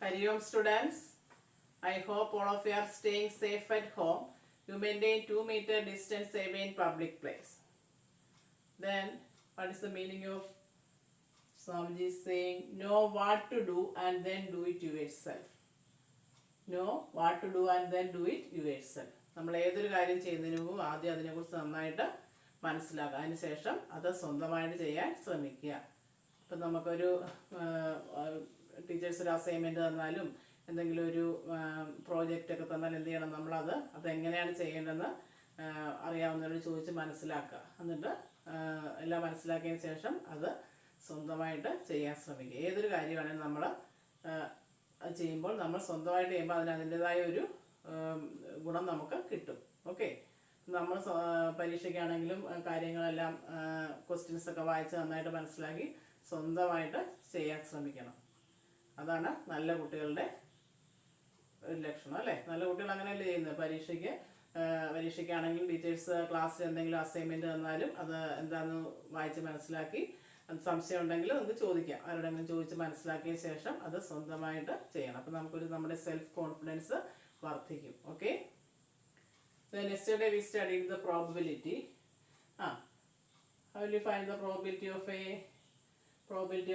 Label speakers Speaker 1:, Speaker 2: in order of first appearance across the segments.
Speaker 1: Hari Om students, I hope all of you are staying safe at home. You maintain 2 meter distance away in public place. Then, what is the meaning of Swamiji saying, know what to do and then do it yourself. Know what to do and then do it yourself. നമ്മൾ ഏതൊരു കാര്യം ചെയ്യുന്നതിന് മുമ്പ് ആദ്യം അതിനെക്കുറിച്ച് നന്നായിട്ട് മനസ്സിലാക്കുക. അതിനുശേഷം അത് സ്വന്തമായിട്ട് ചെയ്യാൻ ശ്രമിക്കുക. ഇപ്പം നമുക്കൊരു ടീച്ചേഴ്സ് ഒരു അസൈൻമെൻറ്റ് തന്നാലും എന്തെങ്കിലും ഒരു പ്രോജക്റ്റ് ഒക്കെ തന്നാൽ എന്ത് ചെയ്യണം, നമ്മളത് അതെങ്ങനെയാണ് ചെയ്യേണ്ടതെന്ന് അറിയാവുന്നവരോട് ചോദിച്ച് മനസ്സിലാക്കുക. എന്നിട്ട് എല്ലാം മനസ്സിലാക്കിയതിന് ശേഷം അത് സ്വന്തമായിട്ട് ചെയ്യാൻ ശ്രമിക്കുക. ഏതൊരു കാര്യമാണെങ്കിലും നമ്മൾ ചെയ്യുമ്പോൾ നമ്മൾ സ്വന്തമായിട്ട് ചെയ്യുമ്പോൾ അതിന് അതിൻ്റെതായ ഒരു ഗുണം നമുക്ക് കിട്ടും. ഓക്കെ, നമ്മൾ പരീക്ഷയ്ക്കാണെങ്കിലും കാര്യങ്ങളെല്ലാം ക്വസ്റ്റ്യൻസൊക്കെ വായിച്ച് നന്നായിട്ട് മനസ്സിലാക്കി സ്വന്തമായിട്ട് ചെയ്യാൻ ശ്രമിക്കണം. അതാണ് നല്ല കുട്ടികളുടെ ഒരു ലക്ഷണം, അല്ലേ? നല്ല കുട്ടികൾ അങ്ങനെയല്ലേ ചെയ്യുന്നത്. പരീക്ഷയ്ക്കാണെങ്കിലും ടീച്ചേഴ്സ് ക്ലാസ്സിൽ എന്തെങ്കിലും അസൈൻമെൻറ്റ് തന്നാലും അത് എന്താണെന്ന് വായിച്ച് മനസ്സിലാക്കി, സംശയം ഉണ്ടെങ്കിൽ നമുക്ക് ചോദിക്കാം. ആരോടെങ്കിലും ചോദിച്ച് മനസ്സിലാക്കിയ ശേഷം അത് സ്വന്തമായിട്ട് ചെയ്യണം. അപ്പം നമ്മുടെ സെൽഫ് കോൺഫിഡൻസ് വർദ്ധിക്കും. Okay, yesterday we studied the probability. How will you find the probability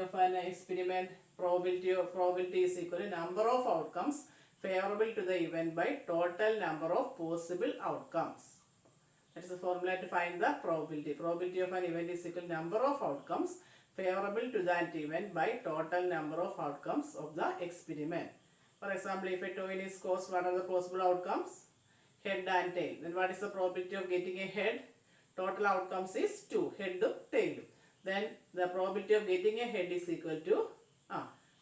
Speaker 1: of an experiment? Probability is equal to number of outcomes favorable to the event by total number of possible outcomes. That is the formula to find the probability. Probability of an event is equal to number of outcomes favorable to that event by total number of outcomes of the experiment. For example, if a coin is tossed, what are the possible outcomes? Head and tail. Then what is the probability of getting a head? Total outcomes is 2, head to tail. Then the probability of getting a head is equal to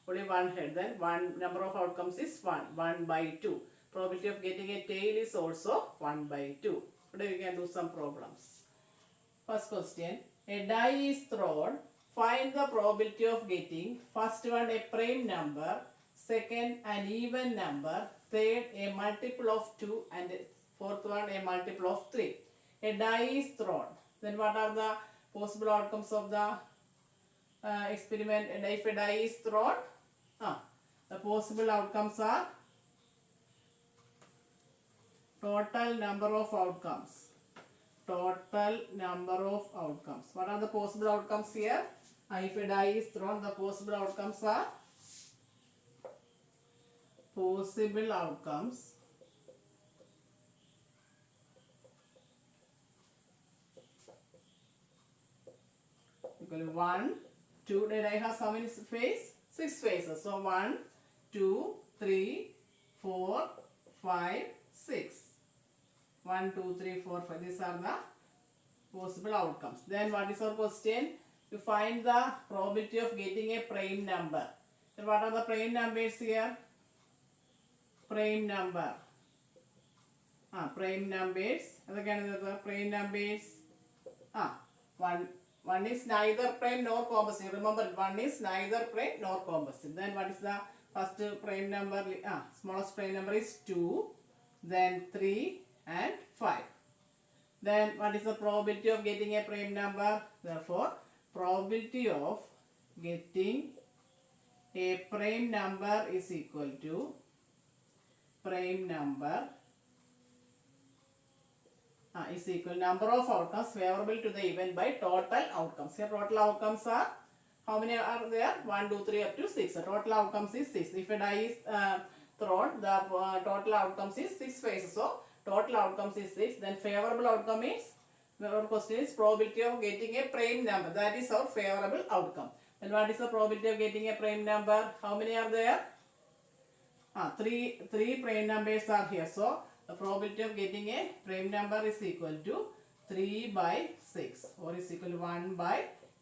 Speaker 1: only one head. Then one number of outcomes is 1 by 2. Probability of getting a tail is also 1 by 2. Today we can do some problems. First question, a die is thrown. Find the probability of getting first one a prime number, second an even number, third a multiple of 2 and fourth one a multiple of 3. A die is thrown. Then what are the possible outcomes of the experiment? And if a die is thrown, the possible outcomes are total number of outcomes. Total number of outcomes. What are the possible outcomes here? If a die is thrown, the possible outcomes are equal to 1, 2. The die has how many faces? 6 faces. So 1, 2, 3, 4, 5, 6. 1, 2, 3, 4, 5. These are the possible outcomes. Then what is our question? To find the probability of getting a prime number. Then what are the prime numbers here? Prime number. Prime numbers. Prime numbers. One is neither prime nor composite. Remember, one is neither prime nor composite. Then what is the first prime number? Smallest prime number is 2. Then 3 and 5. Then what is the probability of getting a prime number? Therefore, probability of getting a prime number is equal to prime number is equal number of outcomes favorable to the event by total outcomes. Here total outcomes are, how many are there? 1, 2, 3 up to 6. The total outcomes is 6. If a die is thrown, the total outcomes is 6 faces. So total outcomes is 6. Then favorable outcome is, our question is probability of getting a prime number. That is our favorable outcome. Then what is the probability of getting a prime number? How many are there? Three prime numbers are here. So the probability of getting a prime number is equal to 3 by 6 or is equal to 1 by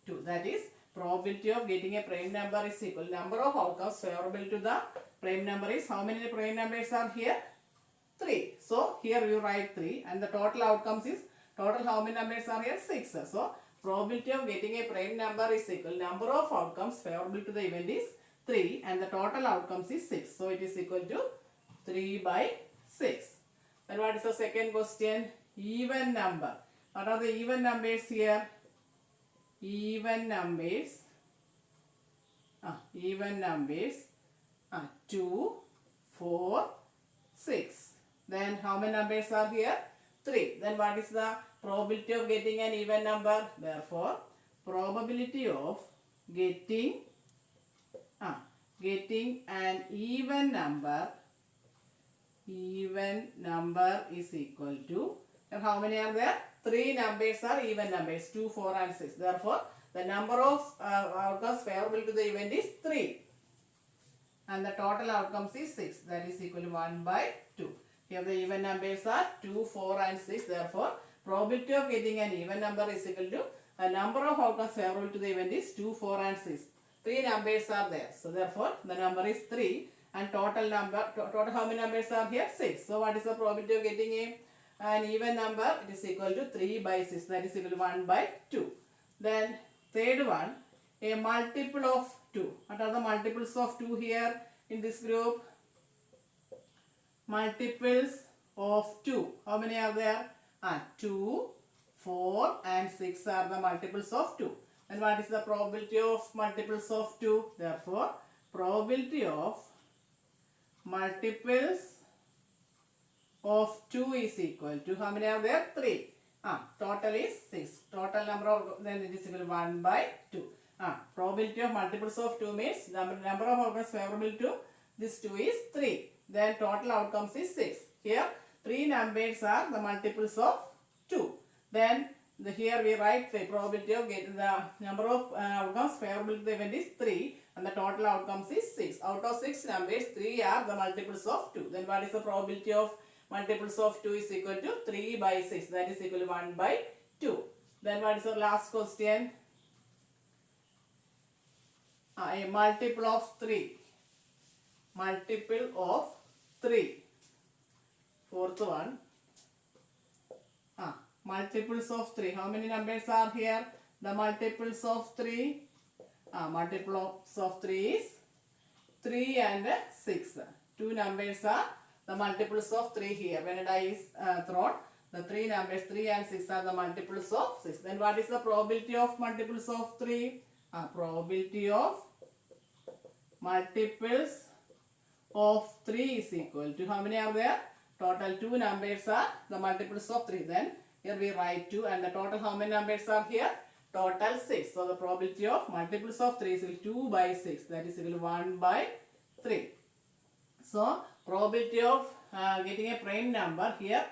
Speaker 1: 2. That is, probability of getting a prime number is equal to number of outcomes favorable to the prime number is, how many prime numbers are here? 3. So here you write 3 and the total outcomes is, total how many numbers are here? 6. So probability of getting a prime number is equal to number of outcomes favorable to the event is 3 and the total outcomes is 6. So it is equal to 3 by 6. Then what is the second question? Even number. What are the even numbers here? Even numbers 2, 4, 6. Then how many numbers are here? 3. Then what is the probability of getting an even number? Therefore, probability of getting getting an even number is equal to, and how many are there? 3 numbers are even numbers, 2, 4 and 6. Therefore, the number of outcomes favorable to the event is 3. And the total outcomes is 6. That is equal to 1 by 2. Here the even numbers are 2, 4 and 6. Therefore, probability of getting an even number is equal to a number of outcomes favorable to the event is 2, 4 and 6. 3 numbers are there. So, therefore, the number is 3. And total how many numbers are here? 6. So, what is the probability of getting an even number? It is equal to 3 by 6. That is equal to 1 by 2. Then, third one, a multiple of 2. What are the multiples of 2 here in this group? Multiples of 2. How many are there? 2, 4 and 6 are the multiples of 2. And what is the probability of multiples of 2? Therefore, probability of multiples of 2 is equal to, how many are there? 3. Total is 6. Total number of, then it is equal to 1 by 2. Probability of multiples of 2 means number of outcomes favorable to this 2 is 3. Then total outcomes is 6. Here 3 numbers are the multiples of 2. Then here we write the probability of getting the number of outcomes favorable to the event is 3 and the total outcomes is 6. Out of 6 numbers, 3 are the multiples of 2. Then what is the probability of multiples of 2 is equal to 3 by 6. That is equal to 1 by 2. Then what is the last question? A multiple of 3. Multiple of 3. Fourth one. Multiples of 3. How many numbers are here? The multiples of 3. Multiples of 3 is 3 and 6. 2 numbers are the multiples of 3 here. When a die is thrown, the 3 numbers 3 and 6 are the multiples of 6. Then what is the probability of multiples of 3? Probability of multiples of 3 is equal to, how many are there? Total 2 numbers are the multiples of 3. Then here we write 2 and the total how many numbers are here? Total 6. So the probability of multiples of 3 is equal to 2 by 6. That is equal to 1 by 3. So probability of getting a prime number here.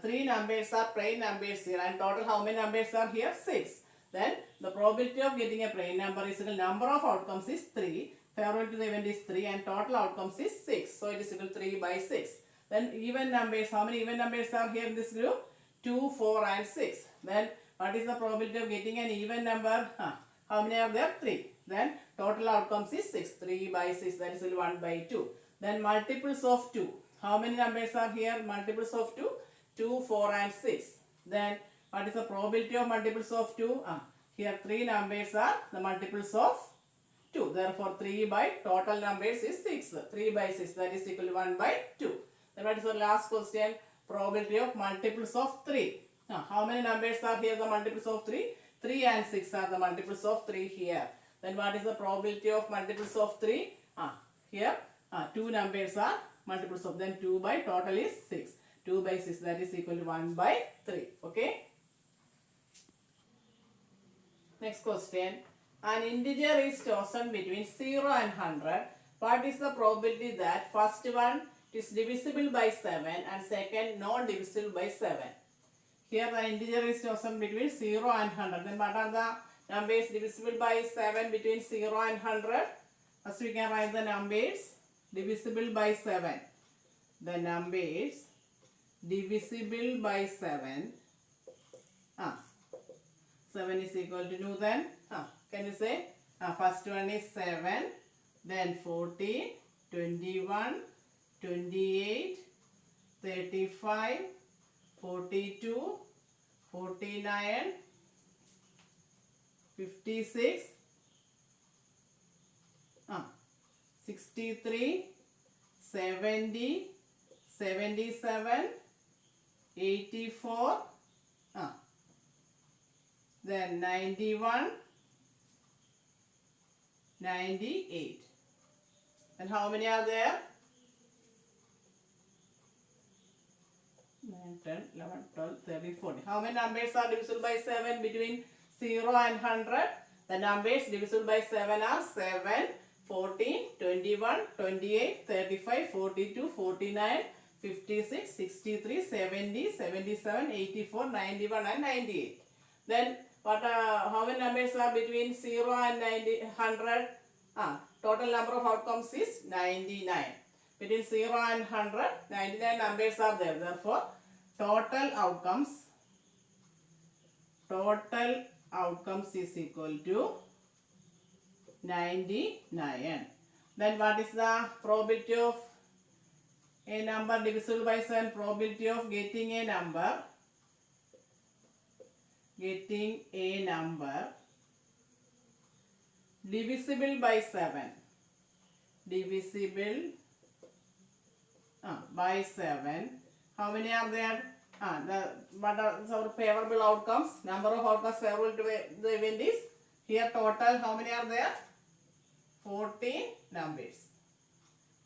Speaker 1: 3 numbers are prime numbers here and total how many numbers are here? 6. Then the probability of getting a prime number is equal to number of outcomes is 3. Favorable to the event is 3 and total outcomes is 6. So it is equal to 3 by 6. Then even numbers, how many even numbers are here in this group? 2, 4 and 6. Then what is the probability of getting an even number? How many are there? 3. Then total outcomes is 6. 3 by 6, that is 1 by 2. Then multiples of 2. How many numbers are here? Multiples of 2? 2, 4 and 6. Then what is the probability of multiples of 2? Here 3 numbers are the multiples of 2. Therefore 3 by total numbers is 6. 3 by 6, that is equal to 1 by 2. Then what is the last question? Probability of multiples of 3. How many numbers are here the multiples of 3? 3 and 6 are the multiples of 3 here. Then what is the probability of multiples of 3? Here 2 numbers are multiples of, then 2 by total is 6. 2 by 6, that is equal to 1 by 3. Okay. Next question. An integer is chosen between 0 and 100. What is the probability that first one is divisible by 7 and second non-divisible by 7? Here the integer is chosen between 0 and 100. Then what are the numbers divisible by 7 between 0 and 100? First we can write the numbers divisible by 7. The numbers divisible by 7. 7 is equal to 2 then. Can you say? First one is 7. Then 14, 21, 28, 35, 42, 49, 56, 63, 70, 77, 84, then 91, 98. And how many are there? 9, 10, 11, 12, 13, 14. How many numbers are divisible by 7 between 0 and 100? The numbers divisible by 7 are 7, 14, 21, 28, 35, 42, 49, 56, 63, 70, 77, 84, 91 and 98. Then how many numbers are between 0 and 100? Total number of outcomes is 99. Between 0 and 100, 99 numbers are there. Therefore, total outcomes is equal to 99. Then what is the probability of a number divisible by 7? Probability of getting a number divisible by 7. Divisible by 7. How many are there? What are our favorable outcomes? Number of outcomes favorable to the event is here. Total how many are there? 14 numbers.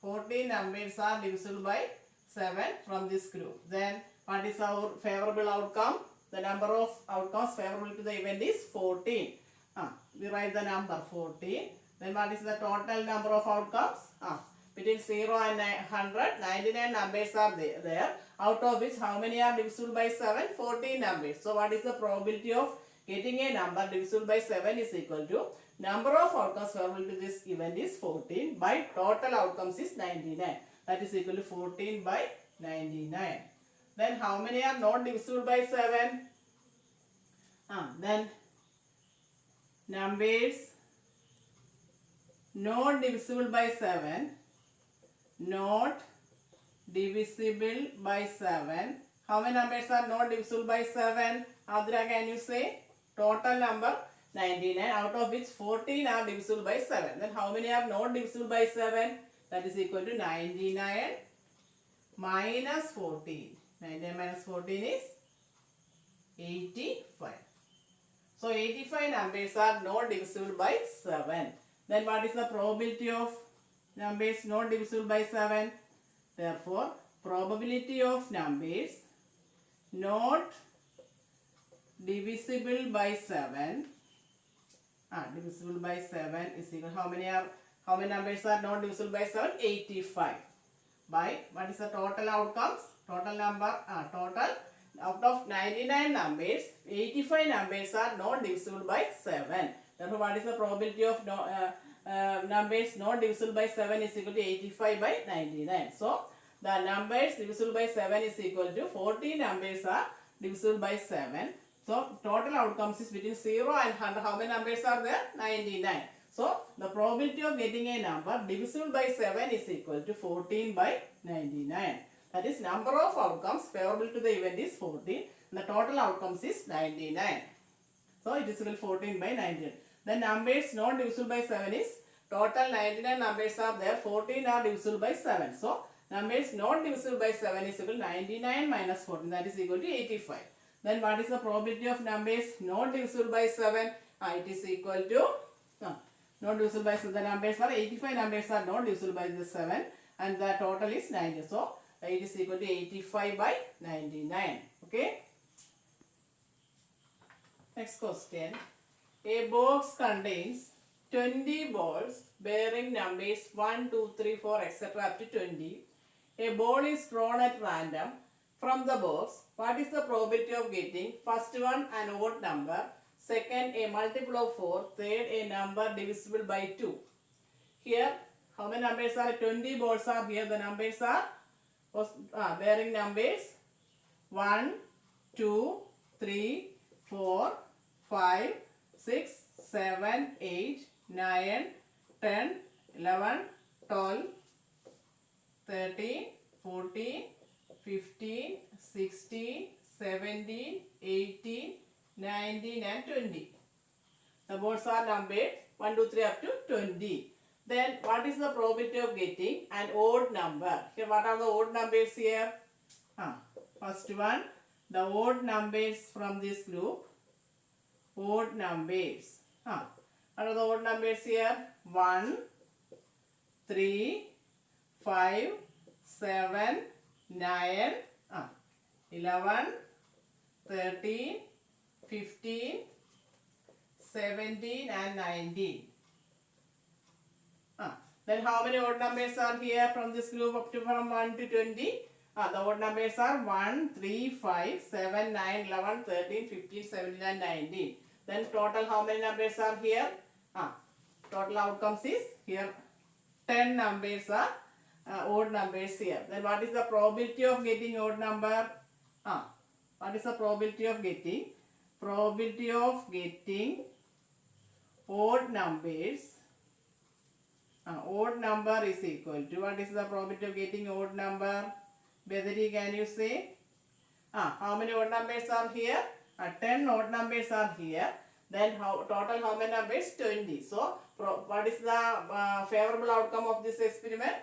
Speaker 1: 14 numbers are divisible by 7 from this group. Then what is our favorable outcome? The number of outcomes favorable to the event is 14. We write the number 14. Then what is the total number of outcomes? Between 0 and 100, 99 numbers are there. Out of which how many are divisible by 7? 14 numbers. So what is the probability of getting a number divisible by 7 is equal to number of outcomes favorable to this event is 14 by total outcomes is 99. That is equal to 14 by 99. Then how many are not divisible by 7? Then numbers not divisible by 7. Not divisible by 7. How many numbers are not divisible by 7? Adra, can you say? Total number 99, out of which 14 are divisible by 7. Then how many are not divisible by 7? That is equal to 99 minus 14. 99 minus 14 is 85. So 85 numbers are not divisible by 7. Then what is the probability of numbers not divisible by 7? Therefore, probability of numbers not divisible by 7. Divisible by 7 is equal. How many numbers are not divisible by 7? 85. By what is the total outcomes? Total number total out of 99 numbers, 85 numbers are not divisible by 7. Therefore, what is the probability of numbers not divisible by 7 is equal to 85 by 99. So, the numbers divisible by 7 is equal to 14 numbers are divisible by 7. So, total outcomes is between 0 and 100. How many numbers are there? 99. So, the probability of getting a number divisible by 7 is equal to 14 by 99. That is, number of outcomes favorable to the event is 14. The total outcomes is 99. So, it is equal to 14 by 99. The numbers not divisible by 7 is total 99 numbers are there. 14 are divisible by 7. So, numbers not divisible by 7 is equal to 99 minus 14. That is equal to 85. Then what is the probability of numbers not divisible by 7? It is equal to not divisible by 7. The numbers are 85 numbers are not divisible by the 7 and the total is 90. So, it is equal to 85 by 99. Okay. Next question. A box contains 20 balls bearing numbers 1, 2, 3, 4, etc. up to 20. A ball is thrown at random from the box. What is the probability of getting first one an odd number, second a multiple of 4, third a number divisible by 2? Here, how many numbers are? 20 balls are here. The numbers are bearing numbers 1, 2, 3, 4, 5, 6, 7, 8, 9, 10, 11, 12, 13, 14, 15, 16, 17, 18, 19 and 20. The balls are numbered 1, 2, 3 up to 20. Then what is the probability of getting an odd number? Here what are the odd numbers here? First one, the odd numbers from this group. Odd numbers. What are the odd numbers here? 1, 3, 5, 7, 9, 11, 13, 15, 17 and 19. Then how many odd numbers are here from this group up to from 1 to 20? The odd numbers are 1, 3, 5, 7, 9, 11, 13, 15, 17 and 19. Then total how many numbers are here? Total outcomes is here 10 numbers are odd numbers here. Then what is the probability of getting odd number? What is the probability of getting? Probability of getting odd numbers. Odd number is equal to, what is the probability of getting odd number? Bedari, can you say? How many odd numbers are here? 10 odd numbers are here. Then total how many numbers? 20. So what is the favorable outcome of this experiment?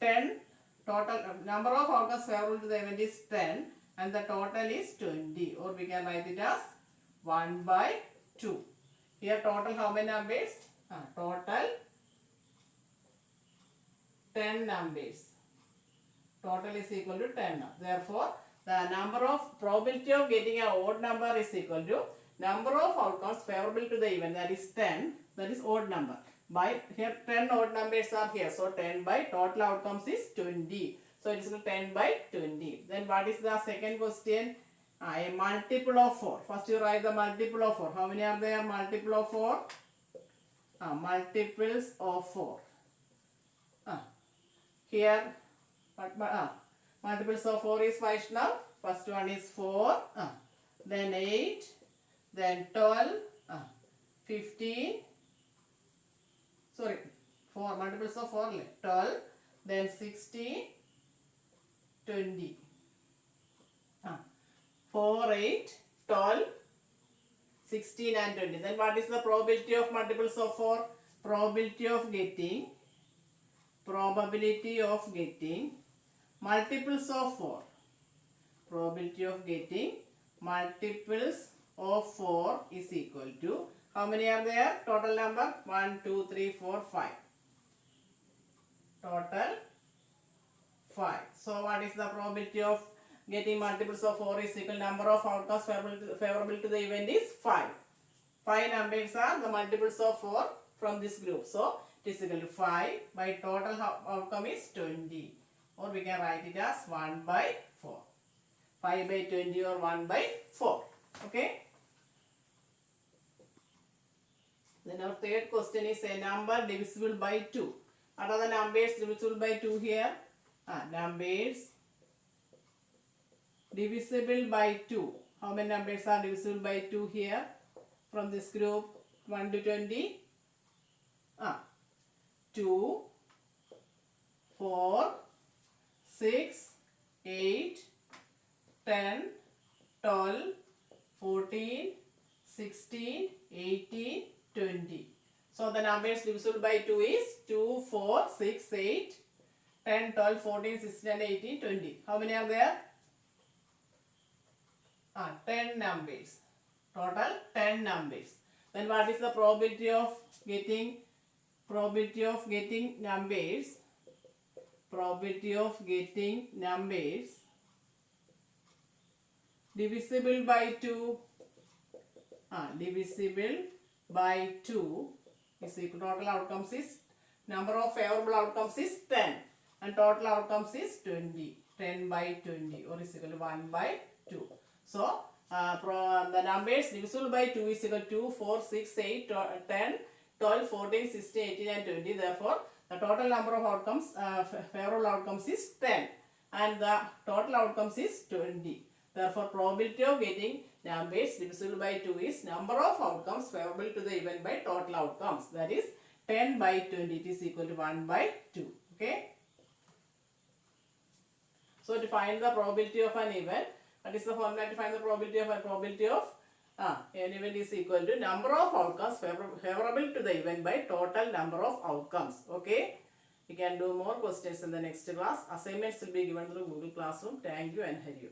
Speaker 1: 10. Total number of outcomes favorable to the event is 10 and the total is 20, or we can write it as 1 by 2. Here total how many numbers? Total 10 numbers. Total is equal to 10. Therefore, the number of probability of getting an odd number is equal to number of outcomes favorable to the event, that is 10, that is odd number. By here 10 odd numbers are here, so 10 by total outcomes is 20. So it is 10 by 20. Then what is the second question? A multiple of 4. First you write the multiple of 4. How many are there? Multiple of 4. Multiples of 4. Here multiples of 4 is Vaishnav. First one is 4, then 8, then 12, 15, sorry, 4 multiples of 4, 12, then 16, 20. 4, 8, 12, 16 and 20. Then what is the probability of multiples of 4? Probability of getting multiples of 4. Probability of getting multiples of 4 is equal to, how many are there? Total number 1, 2, 3, 4, 5. Total 5. So what is the probability of getting multiples of 4 is equal to number of outcomes favorable to the event is 5. 5 numbers are the multiples of 4 from this group. So it is equal to 5 by total outcome is 20. Or we can write it as 1 by 4. 5 by 20 or 1 by 4. Okay. Then our third question is a number divisible by 2. What are the numbers divisible by 2 here? Numbers divisible by 2. How many numbers are divisible by 2 here? From this group 1 to 20. 2, 4, 6, 8, 10, 12, 14, 16, 18, 20. So the numbers divisible by 2 is 2, 4, 6, 8, 10, 12, 14, 16 and 18, 20. How many are there? 10 numbers. Total 10 numbers. Then what is the probability of getting numbers? Probability of getting numbers divisible by 2. Divisible by 2 is equal to total outcomes is, number of favorable outcomes is 10 and total outcomes is 20. 10 by 20 or is equal to 1 by 2. So the numbers divisible by 2 is equal to 2, 4, 6, 8, 10, 12, 14, 16, 18 and 20. Therefore, the total number of outcomes, favorable outcomes is 10 and the total outcomes is 20. Therefore, probability of getting numbers divisible by 2 is number of outcomes favorable to the event by total outcomes. That is 10 by 20. It is equal to 1 by 2. Okay. So, to find the probability of an event, what is the formula to find the probability of an event is equal to number of outcomes favorable to the event by total number of outcomes. Okay. We can do more questions in the next class. Assignments will be given through Google Classroom. Thank you and Hari.